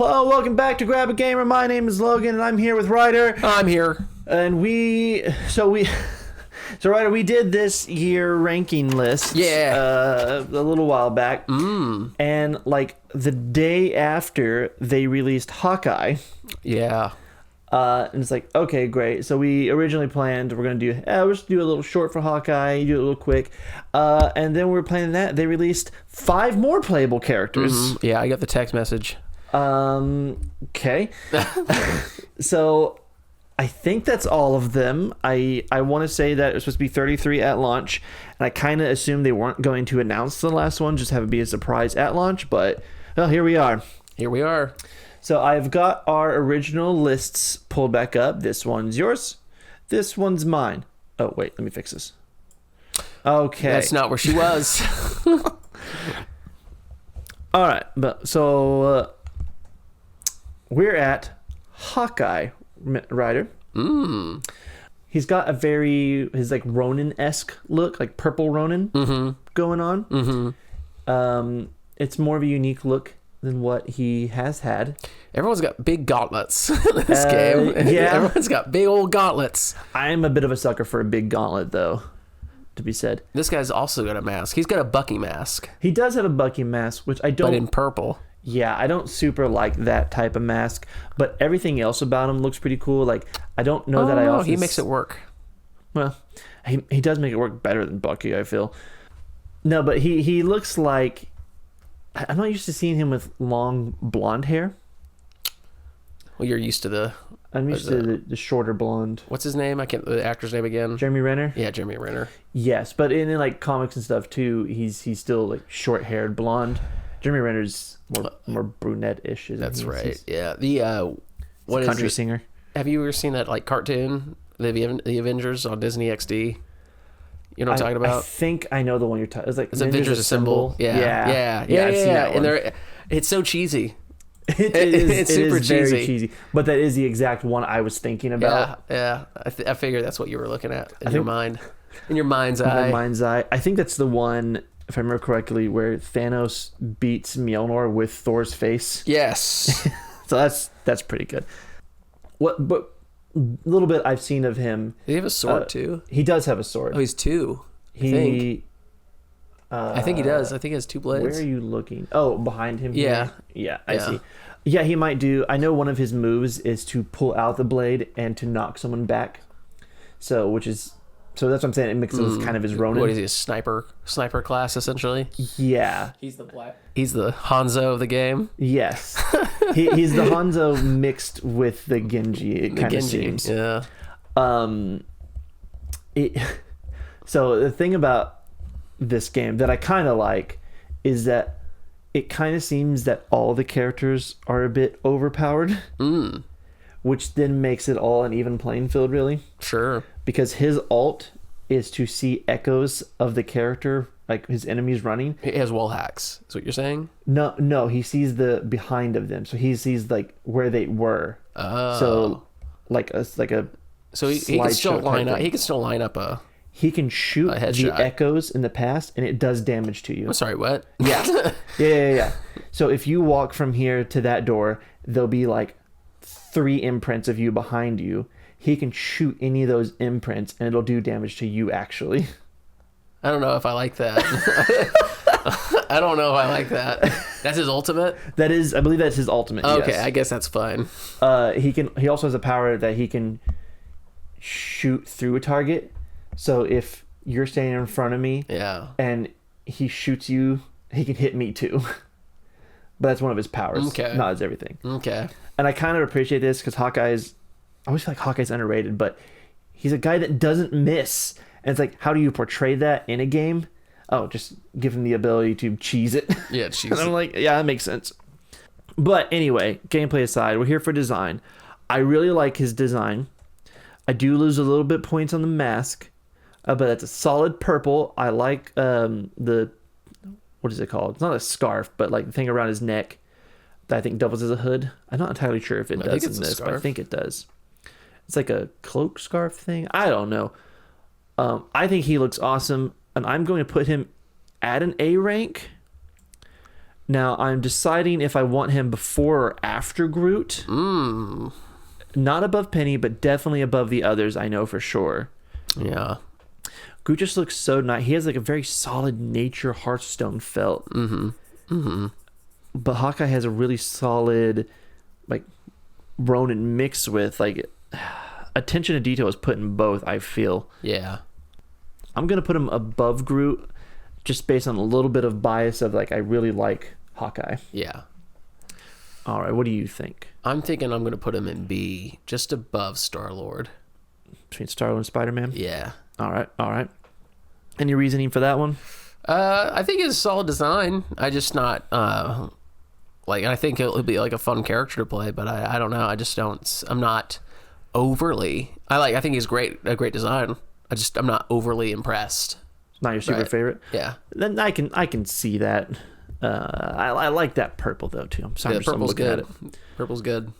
Hello, welcome back to Grab a Gamer. My name is Logan, and I'm here with Ryder. I'm here. And so Ryder, we did this year ranking list. Yeah. A little while back. And like the day after they released Hawkeye. Yeah. And it's like, okay, great. So we originally planned we're just do a little short for Hawkeye, do it a little quick. And then we were planning that they released 5 more playable characters. Yeah, I got the text message. Okay. So I think that's all of them. I want to say that it was supposed to be 33 at launch, and I kind of assumed they weren't going to announce the last one, just have it be a surprise at launch, but well, here we are. Here we are. So I've got our original lists pulled back up. This one's yours. This one's mine. Oh, wait, let me fix this. Okay. That's not where she was. All right, but so we're at Hawkeye, Ryder. He's got his like Ronin-esque look, like purple Ronin going on. It's more of a unique look than what he has had. Everyone's got big gauntlets in this game. Yeah. Everyone's got big old gauntlets. I'm a bit of a sucker for a big gauntlet, though, to be said. This guy's also got a mask. He's got a Bucky mask. He does have a Bucky mask, which I don't... But in purple. Yeah, I don't super like that type of mask, but everything else about him looks pretty cool. Like, I don't know that I often... he makes it work. Well, he does make it work better than Bucky, I feel. No, but he looks like... I'm not used to seeing him with long blonde hair. Well, you're used to the... I'm used to the shorter blonde. What's his name? The actor's name again? Jeremy Renner? Yeah, Jeremy Renner. Yes, but in like comics and stuff too, he's still like short-haired blonde. Jeremy Renner's more brunette-ish. That's right. Yeah. The what is country it? Singer. Have you ever seen that like cartoon, the Avengers on Disney XD? You know what I'm talking about? I think I know the one you're talking. It's like Avengers Assemble. Yeah. I've seen that one. And it's so cheesy. It's super cheesy. Very cheesy. But that is the exact one I was thinking about. Yeah. I figured that's what you were looking at in your mind, in your mind's eye. In my mind's eye. I think that's the one, if I remember correctly, where Thanos beats Mjolnir with Thor's face. Yes. So that's pretty good. But a little bit I've seen of him. Does he have a sword too? He does have a sword. Oh, he's 2. I think he does. I think he has 2 blades. Where are you looking? Oh, behind him. Yeah. Here? Yeah, I see. Yeah, he might do. I know one of his moves is to pull out the blade and to knock someone back. So that's what I'm saying. It mixes kind of his Ronin. What is he? A sniper class essentially. Yeah. He's the Hanzo of the game. Yes. He's the Hanzo mixed with the Genji. It kind of seems. Yeah. So the thing about this game that I kind of like is that it kind of seems that all the characters are a bit overpowered, which then makes it all an even playing field, really. Sure. Because his ult is to see echoes of the character, like his enemies running. He has wall hacks. Is what you're saying? No, he sees the behind of them, so he sees like where they were. Oh. So So he can still line up. He can still line up a. He can shoot the echoes in the past, and it does damage to you. I'm sorry, what? Yeah. Yeah. So if you walk from here to that door, there'll be like 3 imprints of you behind you. He can shoot any of those imprints, and it'll do damage to you, actually. I don't know if I like that. I don't know if I like that. That's his ultimate? I believe that's his ultimate, okay, yes. I guess that's fine. He also has a power that he can shoot through a target. So if you're standing in front of me and he shoots you, he can hit me too. But that's one of his powers, not his everything. Okay. And I kind of appreciate this because I always feel like Hawkeye's underrated, but he's a guy that doesn't miss. And it's like, how do you portray that in a game? Oh, just give him the ability to cheese it. Yeah, cheese it. And I'm like, yeah, that makes sense. But anyway, gameplay aside, we're here for design. I really like his design. I do lose a little bit points on the mask. But that's a solid purple. I like what is it called? It's not a scarf, but like the thing around his neck that I think doubles as a hood. I'm not entirely sure if it does in this, but I think it does. It's like a cloak scarf thing. I don't know. I think he looks awesome, and I'm going to put him at an A rank. Now, I'm deciding if I want him before or after Groot. Not above Penny, but definitely above the others, I know for sure. Yeah. Groot just looks so nice. He has like a very solid nature Hearthstone felt. But Hawkeye has a really solid, like, Ronin mixed with, like, attention to detail is put in both, I feel. Yeah. I'm going to put him above Groot just based on a little bit of bias of, like, I really like Hawkeye. Yeah. All right, what do you think? I'm thinking I'm going to put him in B, just above Star-Lord. Between Star-Lord and Spider-Man? Yeah. All right. Any reasoning for that one? I think it's a solid design. I just not like I think it would be like a fun character to play, but I don't know. I just don't. I'm not overly. I think he's a great design. I'm not overly impressed. Not your super favorite? Yeah. Then I can see that. I like that purple though too. I'm sorry, Yeah, purple's looking good. at it. Purple's good.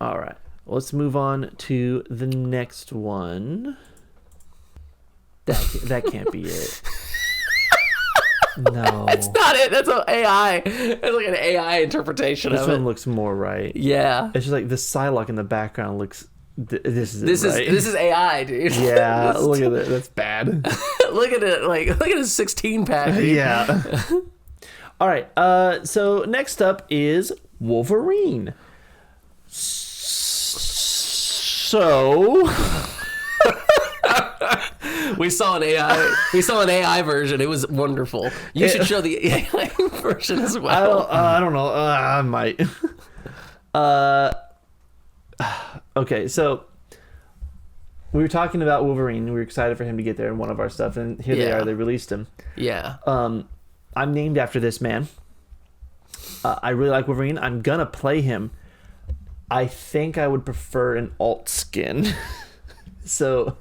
All right, let's move on to the next one. That can't be it. No, It's not it. That's an AI. It's like an AI interpretation this of one it. looks more right. Yeah. It's just like the Psylocke in the background looks. This is right. This is AI, dude. Yeah, look at that. That's bad. Look at it. Look at his 16 pack. Dude. Yeah. All right. So next up is Wolverine. So We saw an AI version. It was wonderful. You should show the AI version as well. I don't know. I might. Okay, so we were talking about Wolverine. We were excited for him to get there in one of our stuff, and here they Yeah. are. They released him. Yeah. I'm named after this man. I really like Wolverine. I'm gonna play him. I think I would prefer an alt skin. So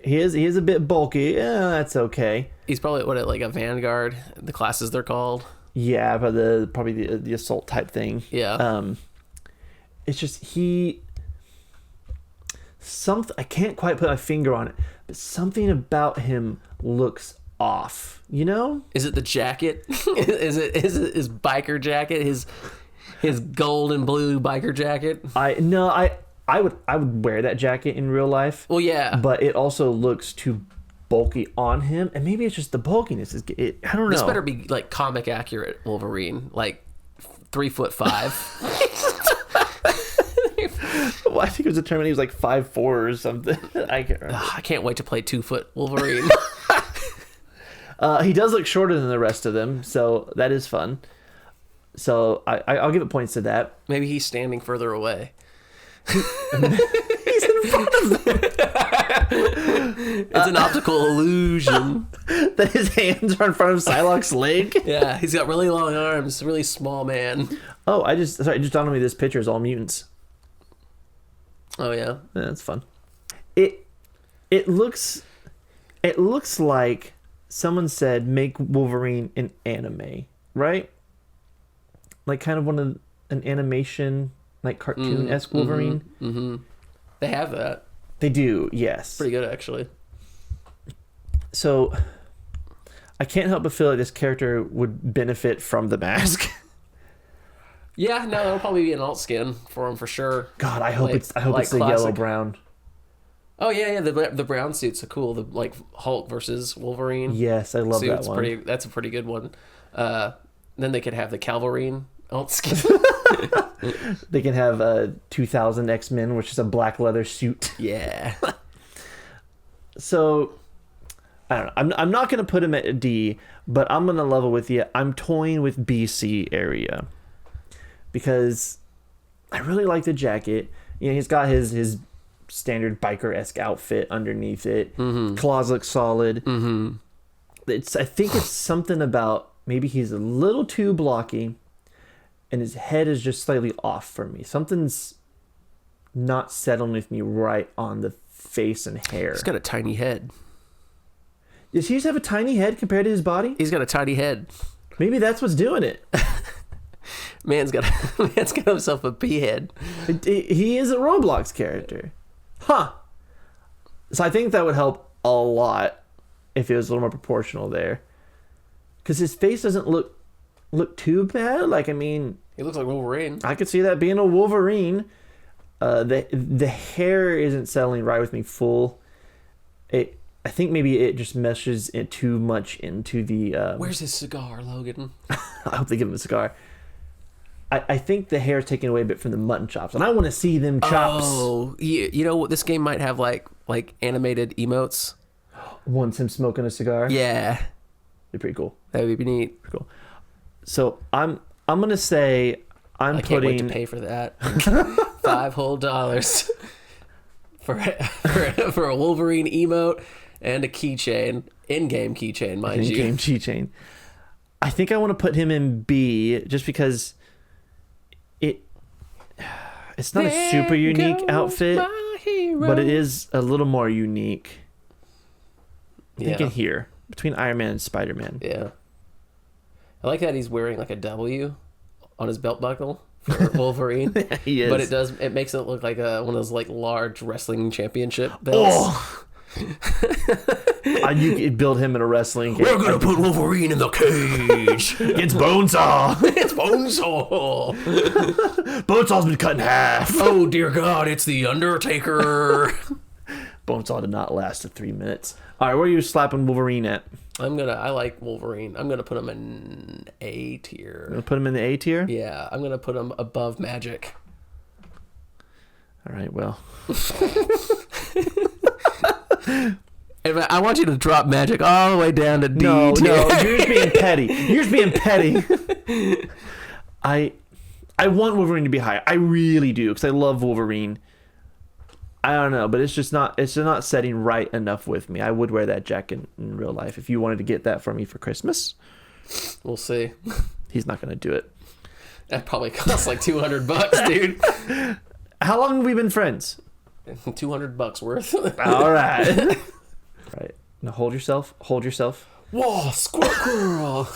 he is a bit bulky. That's okay. He's probably like a Vanguard, the classes they're called. Yeah, but probably the assault type thing. Yeah. It's just I can't quite put my finger on it, but something about him looks off. You know? Is it the jacket? is it his biker jacket? His gold and blue biker jacket? I would wear that jacket in real life. Well, yeah. But it also looks too bulky on him, and maybe it's just the bulkiness. I don't know. This better be like comic accurate Wolverine, like 3'5". Well, I think it was determined he was like 5'4" or something. I can't remember. I can't wait to play 2-foot Wolverine. He does look shorter than the rest of them, so that is fun. So I'll give it points to that. Maybe he's standing further away. He's in front of them. It's an optical illusion. That his hands are in front of Psylocke's leg. Yeah, he's got really long arms, really small man. Oh, it just dawned on me this picture is all mutants. Oh yeah. Yeah, that's fun. It looks like someone said make Wolverine an anime, right? Like kind of an animation, like cartoon-esque Wolverine. Mm-hmm. They have that. They do, yes. Pretty good actually. So I can't help but feel like this character would benefit from the mask. Yeah, no, it'll probably be an alt skin for him for sure. God, I hope Like- it's the like yellow classic. brown. Oh yeah, the brown suits are cool. The like Hulk versus Wolverine. Yes, I love that one. That's a pretty good one. Then they could have the Calverine alt skin. They can have 2000 X-Men, which is a black leather suit. Yeah. So I don't know. I'm not going to put him at a D, but I'm going to level with you. I'm toying with BC area because I really like the jacket. You know, he's got his standard biker-esque outfit underneath it. Mm-hmm. Claws look solid. Mm-hmm. I think it's something about maybe he's a little too blocky and his head is just slightly off for me. Something's not settling with me right on the face and hair. He's got a tiny head. Does he just have a tiny head compared to his body? He's got a tiny head. Maybe that's what's doing it. Man's got himself a pea head. He is a Roblox character. Huh. So I think that would help a lot if it was a little more proportional there. Because his face doesn't look look too bad. Like, I mean, He looks like Wolverine. I could see that being a Wolverine. The hair isn't settling right with me full. I think maybe it just meshes it too much into the. Where's his cigar, Logan? I hope they give him a cigar. I think the hair is taken away a bit from the mutton chops, and I want to see them chops. Oh, you know what? This game might have like animated emotes. Once him smoking a cigar. Yeah, They're pretty cool. that would be neat. Pretty cool. So I'm gonna say I'm I can't putting. wait to pay for that. $5 whole for a Wolverine emote and a keychain, in-game keychain, mind you. In-game keychain. I think I want to put him in B just because it's not a super unique outfit, but it is a little more unique. I'm thinking here between Iron Man and Spider-Man. Yeah. I like that he's wearing like a W on his belt buckle for Wolverine. He is. But it makes it look like one of those like large wrestling championship belts. Oh! You could build him in a wrestling game. We're gonna put Wolverine in the cage. It's Bonesaw. It's Bonesaw. Bonesaw's been cut in half. Oh dear God, it's the Undertaker. Bonesaw did not last 3 minutes. All right, where are you slapping Wolverine at? I like Wolverine. I'm gonna put him in A tier. Gonna put him in the A tier? Yeah, I'm gonna put him above Magic. All right, well. And I want you to drop Magic all the way down to D. No, tier. you're just being petty. You're just being petty. I want Wolverine to be higher. I really do, because I love Wolverine. I don't know, but it's just not setting right enough with me. I would wear that jacket in real life if you wanted to get that for me for Christmas. We'll see. He's not going to do it. That probably costs like $200, dude. How long have we been friends? $200 worth. All right. All right. Now hold yourself. Whoa, Squirrel.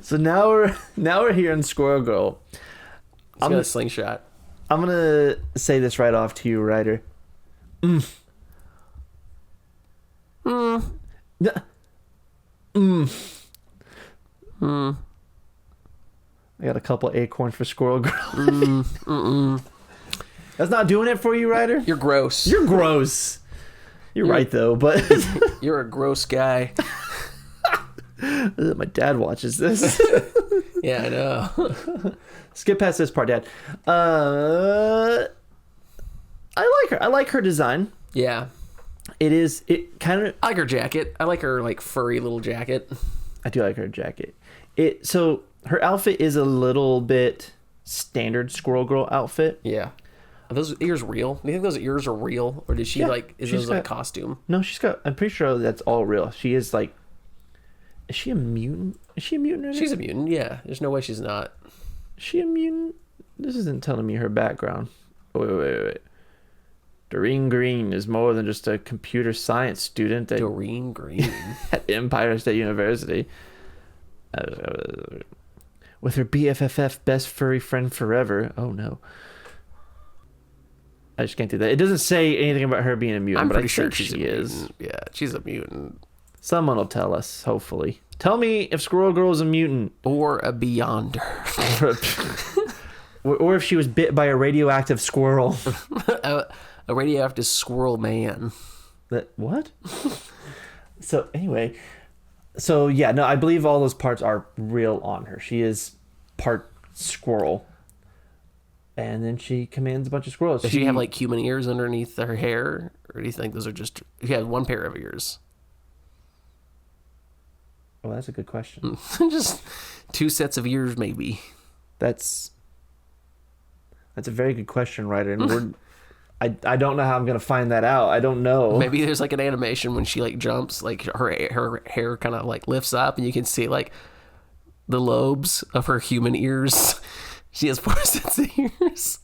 So now we're here in Squirrel Girl. He's got a slingshot. I'm gonna say this right off to you, Ryder. I got a couple acorns for Squirrel Girl. That's not doing it for you, Ryder? You're gross. You're gross. You're right, though, but... You're a gross guy. My dad watches this. Yeah, I know. Skip past this part, Dad. I like her. I like her design. Yeah. It kind of... I like her jacket. I like her, like, furry little jacket. I do like her jacket. So her outfit is a little bit standard Squirrel Girl outfit. Yeah. Are those ears real? Do you think those ears are real? Or did she, is those like a costume? No, I'm pretty sure that's all real. She is like... Is she a mutant? Is she a mutant? Right? She's a mutant, yeah. There's no way she's not. Is she a mutant? This isn't telling me her background. Wait. Doreen Green is more than just a computer science student Doreen Green. at Empire State University. With her BFFF, best furry friend forever. Oh, no. I just can't do that. It doesn't say anything about her being a mutant, but I think she is. Yeah, she's a mutant. Someone will tell us, hopefully. Tell me if Squirrel Girl is a mutant. Or a Beyonder. Or if she was bit by a radioactive squirrel. A radioactive squirrel man. What? So, anyway. So, yeah, no, I believe all those parts are real on her. She is part squirrel. And then she commands a bunch of squirrels. Does she have, like, human ears underneath her hair? Or do you think those are just... She has one pair of ears. Oh, that's a good question. Just 2 sets of ears, maybe. That's a very good question, Ryder. And I don't know how I'm gonna find that out. I don't know. Maybe there's like an animation when she like jumps, like her hair kind of like lifts up, and you can see like the lobes of her human ears. She has 4 sets of ears.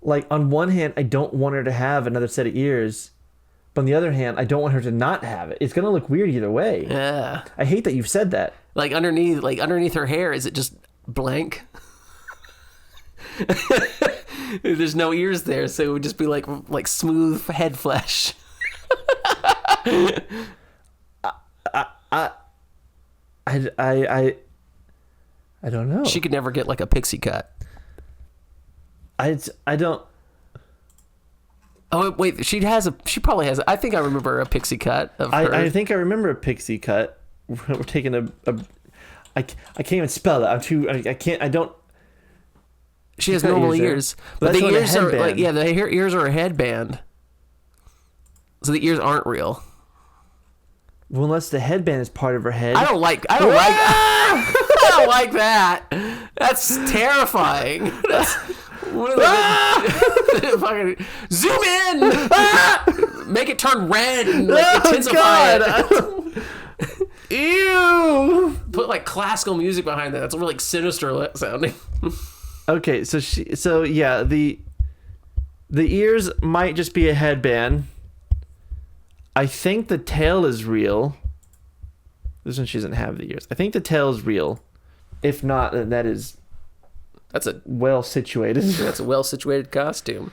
Like on one hand, I don't want her to have another set of ears. But on the other hand, I don't want her to not have it. It's gonna look weird either way. Yeah. I hate that you've said that. Like underneath her hair, is it just blank? There's no ears there, so it would just be like smooth head flesh. I I I I don't know. She could never get like a pixie cut. I don't. Oh wait, she probably has. I think I remember a pixie cut of her. I think I remember a pixie cut. We're taking I can't even spell it. I'm too. I can't. I don't. She has normal ears, but the ears are like the ears are a headband, so the ears aren't real. Well, unless the headband is part of her head. I don't like I don't like that. That's terrifying. That's fucking zoom in. Make it turn red and like intensify it. Ew. Put like classical music behind that. That's really like sinister sounding. Okay, so the ears might just be a headband. I think the tail is real. This one she doesn't have the ears. I think the tail is real. If not, then that's a well situated costume.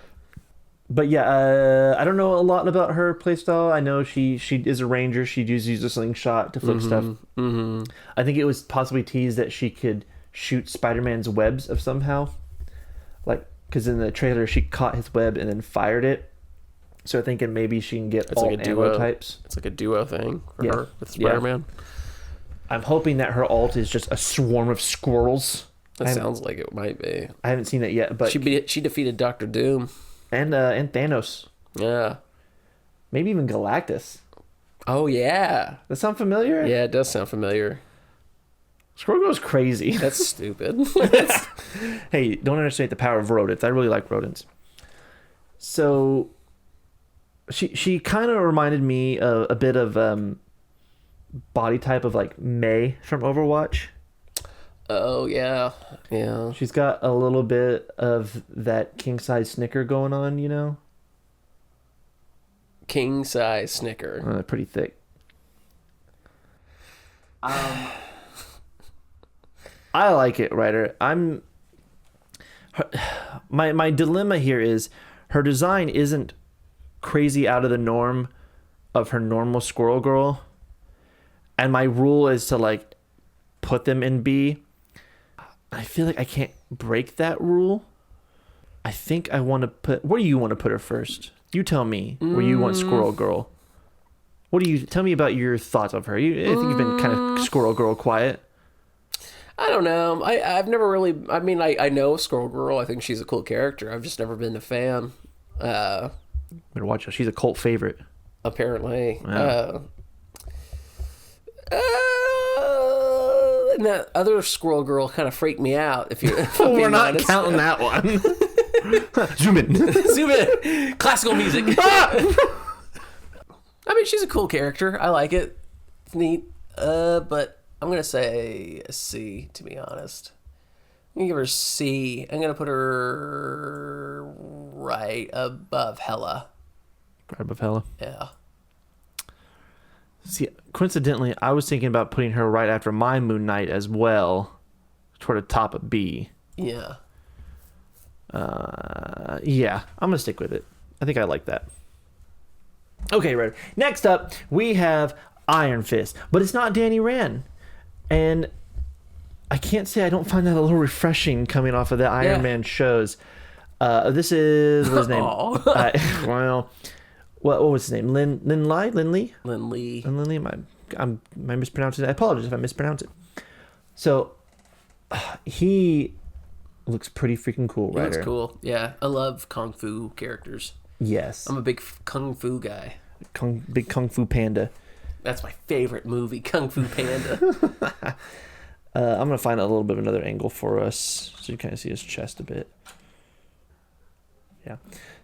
But yeah, I don't know a lot about her playstyle. I know she is a ranger. She does use a slingshot to flip stuff. Mm-hmm. I think it was possibly teased that she could shoot Spider-Man's webs of somehow, like because in the trailer she caught his web and then fired it. So thinking maybe she can get alt like ammo types. It's like a duo thing for her with Spider-Man. Yeah. I'm hoping that her alt is just a swarm of squirrels. That sounds like it might be. I haven't seen it yet, but she defeated Doctor Doom and Thanos. Yeah, maybe even Galactus. Oh yeah, that sound familiar? Yeah, it does sound familiar. Squirrel goes crazy. That's stupid. Hey, don't underestimate the power of rodents. I really like rodents. So she kind of reminded me a bit of body type of like Mei from Overwatch. Oh yeah. She's got a little bit of that king size snicker going on, you know. King size snicker. Pretty thick. I like it, Ryder. My dilemma here is her design isn't crazy out of the norm of her normal Squirrel Girl, and my rule is to like put them in B. I feel like I can't break that rule. I think I want to put. Where do you want to put her first? You tell me where you want Squirrel Girl. What do you tell me about your thoughts of her? I think you've been kind of Squirrel Girl quiet. I don't know. I've never really. I mean, I know Squirrel Girl. I think she's a cool character. I've just never been a fan. Better watch her. She's a cult favorite. Apparently. Yeah. And that other Squirrel Girl kind of freaked me out. If we're not honest. Counting that one. Zoom in. Zoom in. Classical music. I mean, she's a cool character. I like it. It's neat. But I'm gonna say a C, to be honest. I'm gonna give her a C. I'm gonna put her right above Hela. Right above Hela? Yeah. See, coincidentally, I was thinking about putting her right after my Moon Knight as well, toward the top of B. Yeah. Yeah, I'm gonna stick with it. I think I like that. Okay, right. Next up, we have Iron Fist, but it's not Danny Rand. And I can't say I don't find that a little refreshing coming off of the Iron Man shows. This is what's his name? Well, what was his name? Lin Lee. Am I mispronouncing it? I apologize if I mispronounce it. So he looks pretty freaking cool, right? He looks cool. Yeah, I love kung fu characters. Yes, I'm a big kung fu guy. Big kung fu panda. That's my favorite movie, Kung Fu Panda. I'm gonna find a little bit of another angle for us so you kind of see his chest a bit. Yeah.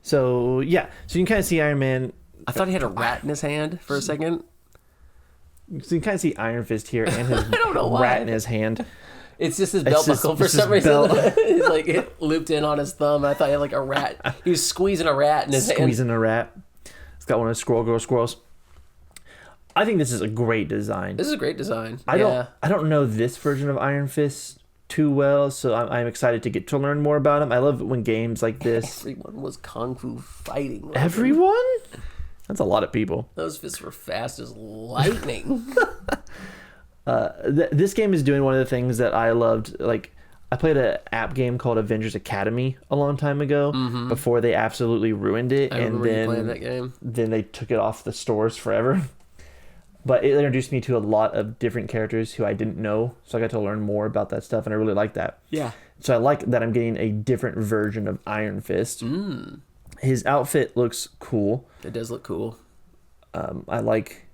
So you can kind of see Iron Man. I thought he had a rat in his hand for a second. So you can kind of see Iron Fist here and his I don't know why. rat in his hand. It's just his belt buckle for some reason. It's like it looped in on his thumb. I thought he had like a rat. He was squeezing a rat in his hand. Squeezing a rat. It's got one of the squirrels. I think this is a great design. This is a great design. I don't know this version of Iron Fist too well, so I'm excited to get to learn more about him. I love it when games like this. Everyone was kung fu fighting. Everyone? That's a lot of people. Those fists were fast as lightning. This game is doing one of the things that I loved. Like, I played an app game called Avengers Academy a long time ago before they absolutely ruined it, I and remember you then playing that game. then they took it off the stores forever. But it introduced me to a lot of different characters who I didn't know, so I got to learn more about that stuff, and I really like that. Yeah. So I like that I'm getting a different version of Iron Fist. His outfit looks cool. It does look cool. I like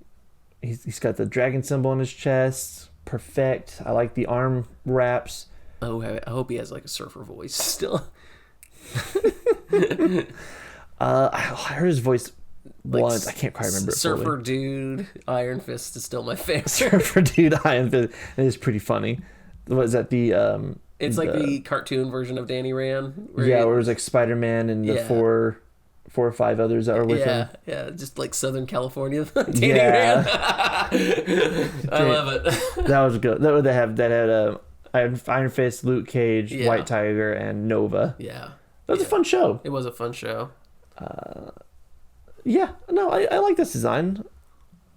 he's got the dragon symbol on his chest. Perfect. I like the arm wraps. Oh, I hope he has like a surfer voice still. I heard his voice Like once. I can't quite remember it Surfer fully. Dude, Iron Fist is still my favorite. Surfer Dude Iron Fist. It is pretty funny. What is that? It's like the cartoon version of Danny Rand. Where it was like Spider-Man and the four or five others that were with him. Yeah, just like Southern California. Danny Yeah. Rand. I love it. That was good. That had Iron Fist, Luke Cage, Yeah. White Tiger, and Nova. Yeah. That was a fun show. It was a fun show. Yeah, no, I like this design.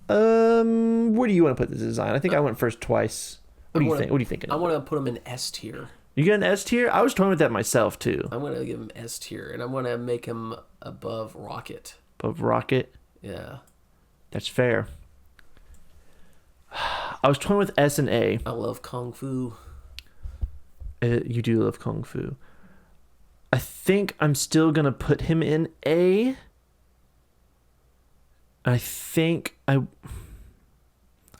Where do you want to put this design? I think I went first twice. What do you think? What are you thinking? I want to put him in S tier. You get an S tier? I was toying with that myself too. I'm going to give him S tier, and I'm going to make him above Rocket. Above Rocket? Yeah. That's fair. I was toying with S and A. I love Kung Fu. You do love Kung Fu. I think I'm still going to put him in A. I think I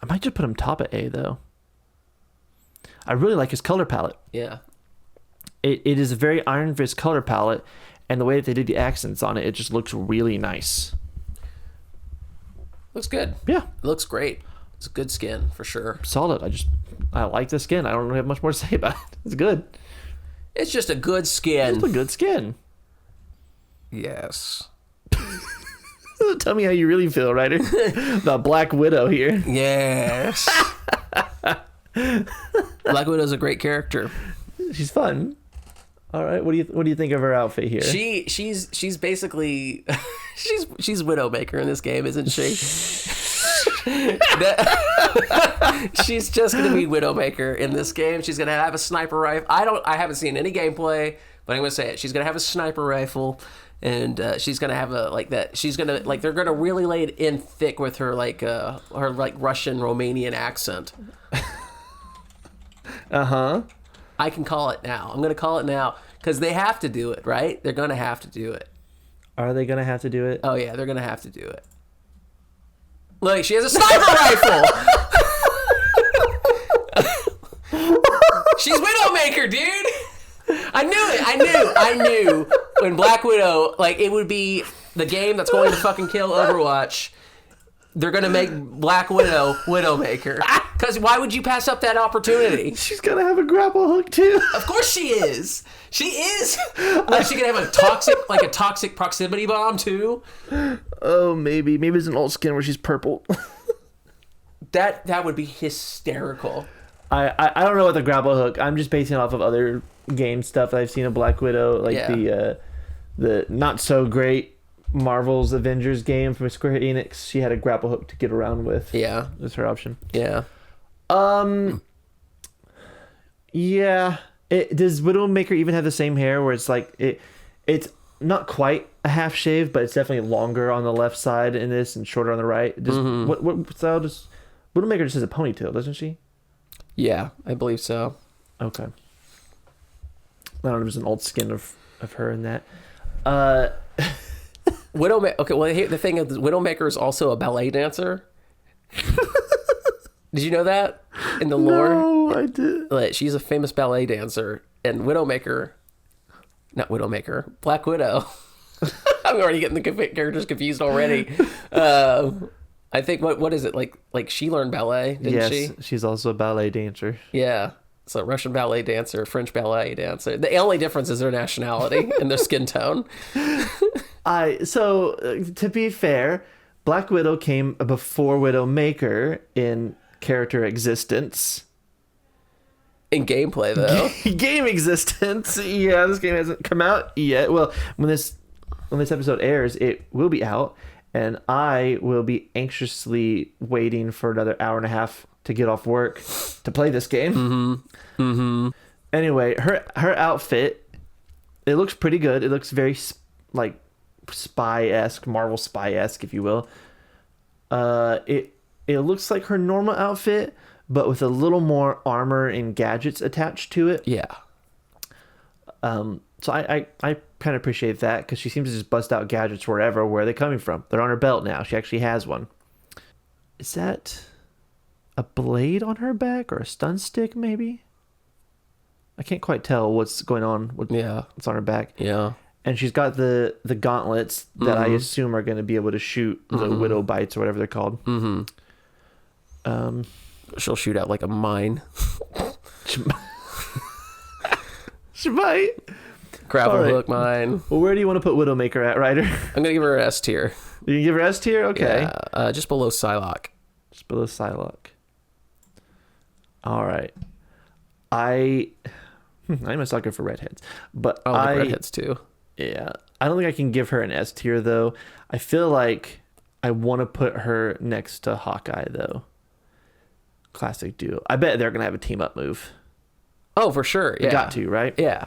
might just put him top at A, though. I really like his color palette. Yeah. It is a very Iron Fist color palette, and the way that they did the accents on it, it just looks really nice. Looks good. Yeah. It looks great. It's a good skin, for sure. Solid. I like the skin. I don't really have much more to say about it. It's good. It's just a good skin. It's a good skin. Yes. Tell me how you really feel, Ryder. About Black Widow here. Yes. Black Widow's a great character. She's fun. All right, what do you think of her outfit here? She's basically she's Widowmaker in this game, isn't she? She's just gonna be Widowmaker in this game. She's gonna have a sniper rifle. I haven't seen any gameplay, but I'm gonna say it. She's gonna have a sniper rifle, and she's gonna have she's gonna they're gonna really lay it in thick with her Russian Romanian accent. Uh-huh. I can call it now. I'm gonna call it now because they have to do it, right? They're gonna have to do it. Are they gonna have to do it? Oh yeah, they're gonna have to do it. Look, she has a sniper rifle. She's Widowmaker, dude. I knew when Black Widow, it would be the game that's going to fucking kill Overwatch. They're gonna make Black Widow Widowmaker. Because why would you pass up that opportunity? She's gonna have a grapple hook too. Of course she is. She is. Is she gonna have a toxic proximity bomb too? Oh, maybe it's an old skin where she's purple. That would be hysterical. I don't know what the grapple hook. I'm just basing it off of other game stuff that I've seen of Black Widow, the not so great Marvel's Avengers game from Square Enix. She had a grapple hook to get around with. Yeah, that's her option. Yeah. Yeah. Does Widowmaker even have the same hair where it's it's not quite a half shave, but it's definitely longer on the left side in this and shorter on the right? What style does Widowmaker just has a ponytail, doesn't she? Yeah, I believe so. Okay. I don't know if there's an old skin of her in that. Widowmaker. Okay, well, the thing is, Widowmaker is also a ballet dancer. Did you know that in the lore? No, I did. She's a famous ballet dancer, and Black Widow. I'm already getting the characters confused already. I think what is it like? She learned ballet, didn't she? Yes, she's also a ballet dancer. Yeah. So Russian ballet dancer, French ballet dancer. The only difference is their nationality and their skin tone. To be fair, Black Widow came before Widowmaker in character existence. In gameplay, though. Game existence. Yeah, this game hasn't come out yet. Well, when this episode airs, it will be out, and I will be anxiously waiting for another hour and a half to get off work to play this game. Anyway, her outfit, it looks pretty good. It looks very like spy-esque, Marvel spy-esque, if you will. It looks like her normal outfit, but with a little more armor and gadgets attached to it. Yeah. So I kind of appreciate that, because she seems to just bust out gadgets wherever. Where are they coming from? They're on her belt now. She actually has one. Is that a blade on her back or a stun stick, maybe? I can't quite tell what's going on with what's on her back. Yeah. And she's got the gauntlets that I assume are going to be able to shoot the widow bites or whatever they're called. She'll shoot out like a mine. She might. Gravel hook mine. Well, where do you want to put Widowmaker at, Ryder? I'm gonna give her an S tier. You can give her S tier? Okay. Yeah, just below Psylocke. Just below Psylocke. All right. I'm a sucker for redheads, but I like redheads too. Yeah, I don't think I can give her an S tier though. I feel like I want to put her next to Hawkeye though. Classic duo. I bet they're gonna have a team up move. Oh, for sure. Yeah. They got to, right? Yeah.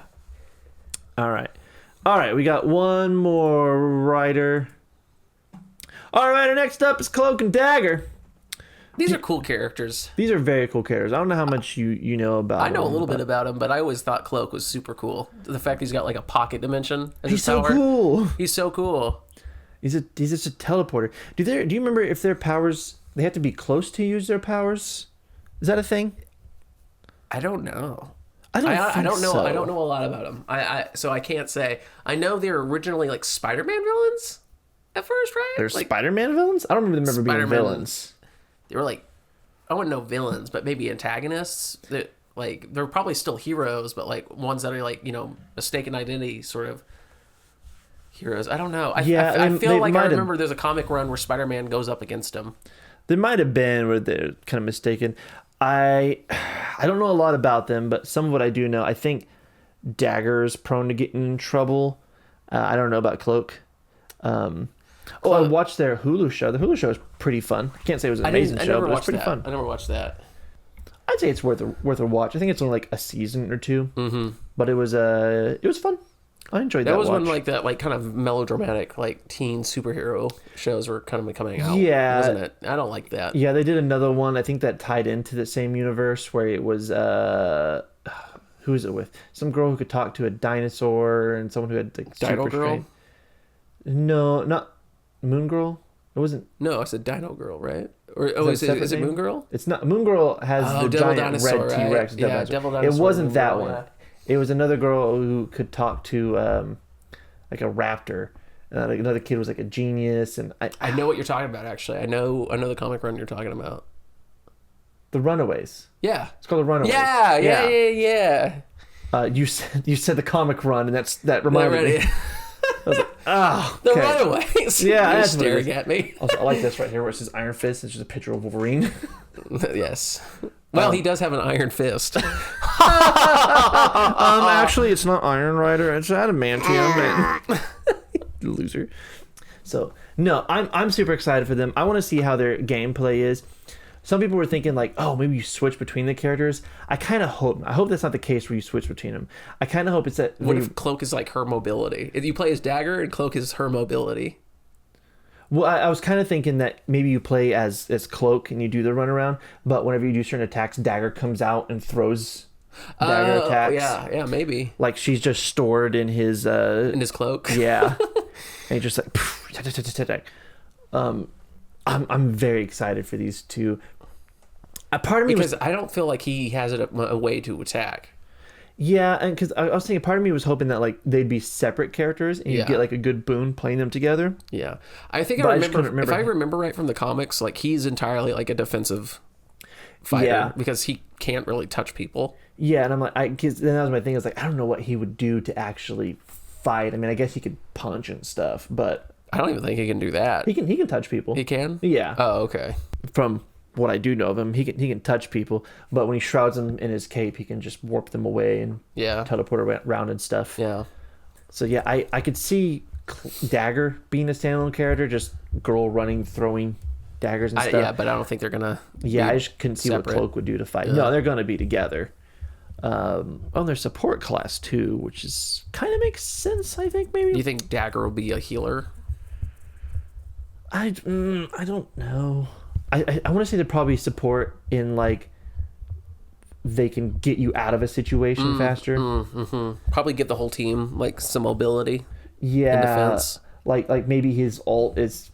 All right. We got one more writer. All right. Next up is Cloak and Dagger. These are cool characters. These are very cool characters. I don't know how much you know about them. I know a little bit about him, but I always thought Cloak was super cool. The fact he's got like a pocket dimension as He's his so power. cool. He's so cool. He's just a teleporter. Do you remember if their powers, they have to be close to use their powers? Is that a thing? I don't know. I don't know. I don't know a lot about them. So I can't say. I know they're originally like Spider-Man villains at first, right? They're like, Spider-Man villains? I don't remember them ever being Spider-Man villains. They were like, I wouldn't know villains, but maybe antagonists. That like they're probably still heroes, but like ones that are like mistaken identity sort of heroes. I don't know. I feel like I remember there's a comic run where Spider-Man goes up against them. There might have been where they're kind of mistaken. I don't know a lot about them, but some of what I do know, I think Dagger's prone to getting in trouble. I don't know about Cloak. I watched their Hulu show. The Hulu show is pretty fun. I can't say it was an amazing show, but it's pretty fun. I never watched that. I'd say it's worth a watch. I think it's only like a season or two, but it was fun. I enjoyed that. That was watch. when like that like kind of melodramatic like teen superhero shows were kind of coming out. Yeah, wasn't it? I don't like that. Yeah, they did another one. I think that tied into the same universe where it was who is it with? Some girl who could talk to a dinosaur and someone who had like Dino super Girl. strength. No, not Moon Girl. It wasn't. No, it's a Dino Girl, right? Or Is is it Moon Girl? It's not. Moon Girl has the Devil giant Dinosaur, red right? T-Rex. Yeah, Devil It Dinosaur, wasn't Moon that Girl, one. yeah. It was another girl who could talk to like a raptor. And another kid was like a genius, and I know what you're talking about. Actually, I know the comic run you're talking about. The Runaways. Yeah, It's called the Runaways. Yeah. You said the comic run, and that reminded me. I was like, The okay. Runaways. Yeah, You're that's what it staring is. at me. Also, I like this right here where it says Iron Fist. It's just a picture of Wolverine. Yes. Well, he does have an iron fist. Actually, it's not Iron Rider. It's adamantium. Loser. So no, I'm super excited for them. I want to see how their gameplay is. Some people were thinking like, oh, maybe you switch between the characters. I hope that's not the case where you switch between them. I kind of hope it's that. What if Cloak is like her mobility? If you play as Dagger and Cloak is her mobility. Well, I was kind of thinking that maybe you play as Cloak and you do the runaround, but whenever you do certain attacks, Dagger comes out and throws Dagger attacks. Yeah, maybe. Like she's just stored in his cloak. Yeah, and he's just like, I'm very excited for these two. A part of me because I don't feel like he has a way to attack. Yeah, and because I was thinking, part of me was hoping that like they'd be separate characters and you'd get like a good boon playing them together. Yeah, I think But I I just couldn't remember. If I remember. remember right from the comics, like he's entirely like a defensive fighter because he can't really touch people. Yeah, and I'm like, because then that was my thing. I was like, I don't know what he would do to actually fight. I mean, I guess he could punch and stuff, but I don't even think he can do that. he can touch people. He can? Yeah. Oh, okay. From what I do know of him, he can touch people, but when he shrouds them in his cape, he can just warp them away and teleport around and stuff. Yeah. So yeah, I could see Dagger being a standalone character, just girl running, throwing daggers and stuff. Yeah, but I don't think they're gonna. Yeah, I just couldn't see separate. what Cloak would do to fight. No, they're gonna be together. Their support class too, which is kind of makes sense. I think maybe. Do you think Dagger will be a healer? I don't know. I want to say they're probably support in like they can get you out of a situation faster. Probably give the whole team like some mobility. Yeah, in defense. Like maybe his ult is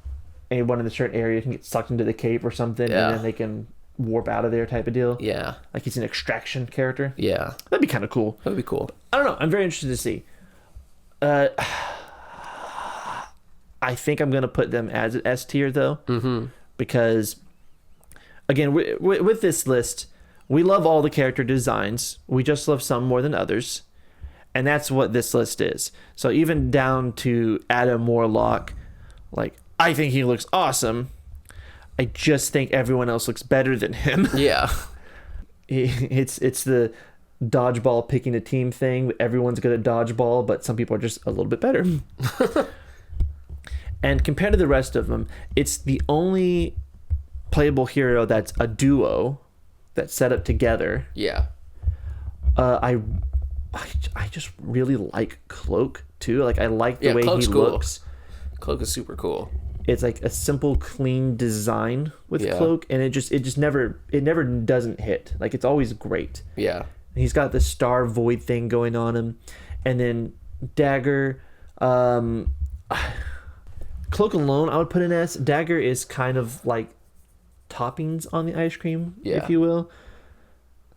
anyone in a certain area can get sucked into the cave or something, Yeah. and then they can warp out of there type of deal. Yeah, Like he's an extraction character. yeah, That'd be kind of cool. that'd be cool. I don't know. I'm very interested to see. I think I'm gonna put them as an S tier though, because again, with this list, we love all the character designs. We just love some more than others, and that's what this list is. So even down to Adam Warlock, like I think he looks awesome. I just think everyone else looks better than him. Yeah, It's the dodgeball picking a team thing. Everyone's good at dodgeball, but some people are just a little bit better. And compared to the rest of them, it's the only playable hero that's a duo that's set up together. yeah. I just really like Cloak too. Like I like the Yeah, way Cloak's he cool. looks. Cloak is super cool. It's like a simple, clean design with Yeah. Cloak, and it just never doesn't hit. Like it's always great. Yeah, He's got the star void thing going on him, and then Dagger. Cloak alone, I would put an S. Dagger is kind of like toppings on the ice cream, Yeah. if you will.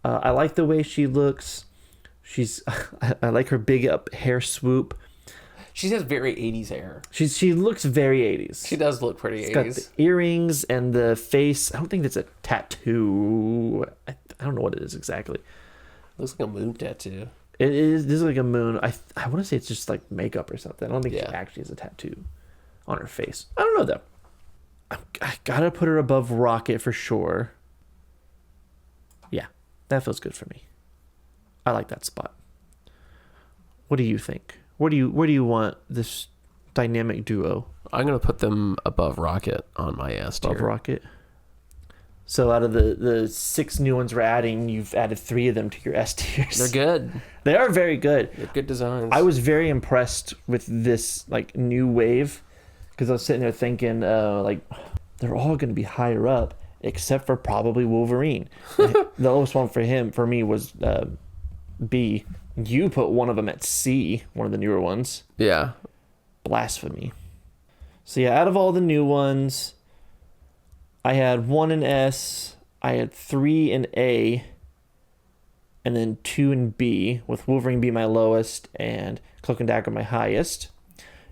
I like the way she looks. I like her big up hair swoop. she has very 80s hair. She looks very 80s. She does look pretty She's got 80s. the earrings and the face. I don't think that's a tattoo. I don't know what it is exactly. Looks like a moon tattoo. It is. This is like a moon. I want to say it's just like makeup or something. I don't think Yeah. she actually has a tattoo on her face. I don't know though. I gotta put her above Rocket for sure. Yeah, that feels good for me. I like that spot. What do you think? Where do you want this dynamic duo I'm gonna put them above Rocket on my S tier. above Rocket? So out of the 6 new ones we're adding, you've added 3 of them to your S tiers. They're good. They are very good. They're good designs. I was very impressed with this like new wave because I was sitting there thinking like they're all going to be higher up except for probably Wolverine. The lowest one for me was B. You put one of them at C, one of the newer ones. Yeah. Blasphemy. So yeah, out of all the new ones, I had 1 in S, I had 3 in A, and then 2 in B, with Wolverine being my lowest and Cloak and Dagger my highest.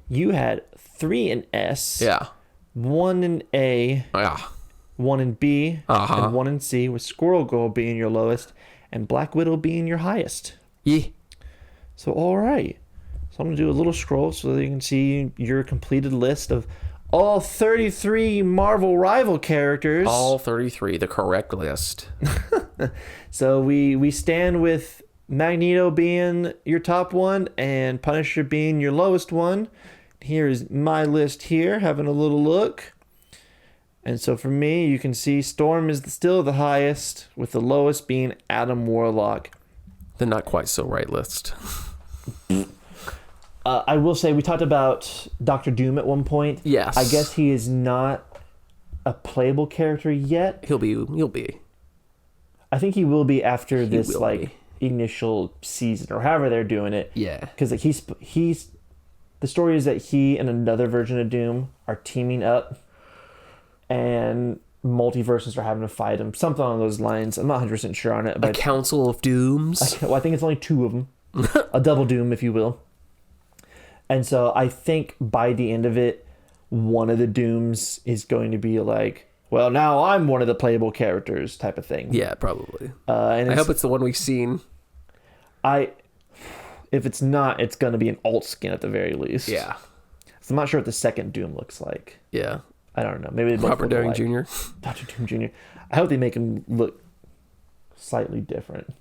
You had 3 in S, Yeah. 1 in A, Yeah. 1 in B, Uh-huh. and 1 in C, with Squirrel Girl being your lowest and Black Widow being your highest. Yeah. So all right. So I'm going to do a little scroll so that you can see your completed list of all 33 Marvel rival characters. All 33, the correct list. So we stand with Magneto being your top one and Punisher being your lowest one. Here's my list here, having a little look. And so for me, you can see Storm is still the highest, with the lowest being Adam Warlock. The not quite so right list. I will say we talked about Doctor Doom at one point. Yes. I guess he is not a playable character yet. He'll be. I think he will be after this will like initial season or however they're doing it. Yeah. Because like he's the story is that he and another version of Doom are teaming up, and multiverses are having to fight him. Something along those lines. I'm not 100% sure on it, A but Council of Dooms. well, I think it's only 2 of them, a double Doom, if you will. And so I think by the end of it, one of the Dooms is going to be like, well, now I'm one of the playable characters type of thing. Yeah, probably. And I hope it's the one we've seen. If it's not, it's going to be an alt skin at the very least. Yeah. So I'm not sure what the second Doom looks like. Yeah. I don't know. Maybe they both Robert look Downey alike. Jr. Dr. Doom Jr. I hope they make him look slightly different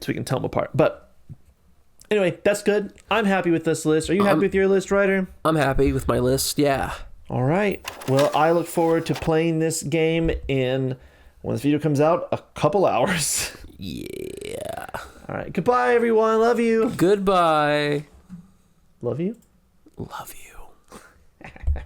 so we can tell them apart. But anyway, that's good. I'm happy with this list. Are you happy with your list, Ryder? I'm happy with my list. Yeah. All right. Well, I look forward to playing this game in, when this video comes out, a couple hours. Yeah. All right. Goodbye, everyone. Love you. Goodbye. Love you. Love you.